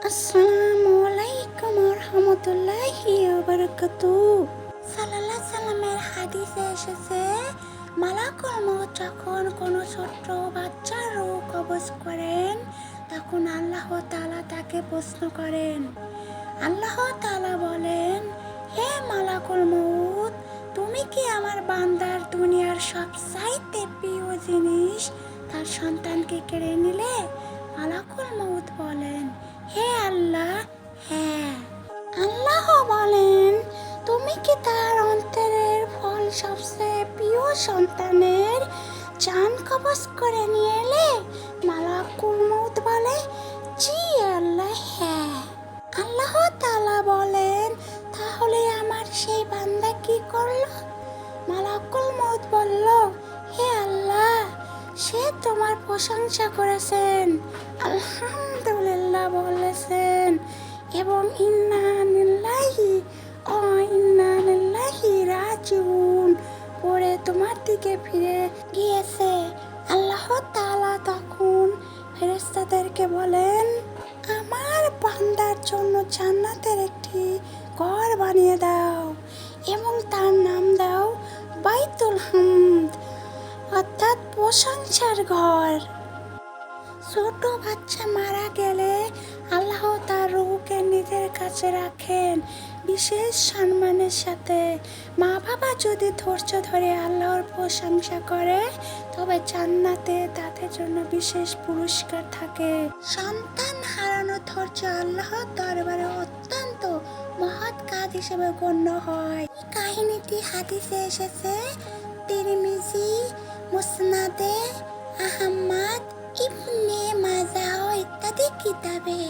আসসালামু আলাইকুম রহমতুল্লাহি বারাকাতুহু। সাল্লাল্লাহু আলাইহি সাল্লামের হাদিসে এসেছে, মালাকুল মউত যখন কোনো ছোট্ট বাচ্চার রূহ কবজ করেন তখন আল্লাহ তাআলা তাকে প্রশ্ন করেন। আল্লাহ তাআলা বলেন, হে মালাকুল মউত, তুমি কি আমার বান্দার দুনিয়ার সবচাইতে প্রিয় জিনিস তার সন্তানকে কেড়ে নিলে? মালাকুল মউত বলেন, হে আল্লাহ, হ্যাঁ। আল্লাহ বলেন, তুমি কি তার অন্তরের ফল সবচেয়ে প্রিয় সন্তানের জান কবজ করে নিয়ে এলে? মালাকুল মউত বলে, জি আল্লাহ, হ্যাঁ। আল্লাহ তাআলা বলেন, তাহলে আমার সেই বান্দা কি করলো? মালাকুল মউত বলল, হে আল্লাহ, সে তোমার প্রশংসা করেছেন, আলহামদুলিল্লাহ বলেছেন এবং ইন্না লিল্লাহি ওয়া ইন্না ইলাইহি রাজিউন পরে তোমার দিকে ফিরে গিয়েছে। আল্লাহ তাআলা তখন ফেরেশতাদেরকে বলেন, আমার বান্দার জন্য জান্নাতের একটি ঘর বানিয়ে দাও এবং তার নাম দাও বাইতুল হামদ, অর্থাৎ প্রশংসার ঘর। ছোট বাচ্চা মারা গেলে আল্লাহ তার রূহকে নিজের কাছে রাখেন বিশেষ সম্মানের সাথে। মা বাবা যদি ধৈর্য ধরে আল্লাহর প্রশংসা করে তবে জান্নাতে তাদের জন্য বিশেষ পুরস্কার থাকে। সন্তান হারানো ধৈর্য আল্লাহর দরবারে অত্যন্ত মহৎ কাজ হিসেবে গণ্য হয়। এই কাহিনীটি হাদিসে এসেছে তিরমিজি, মুসনাদে আহমদ, ইবনে মাজাহ ইত্যাদি কিতাবে।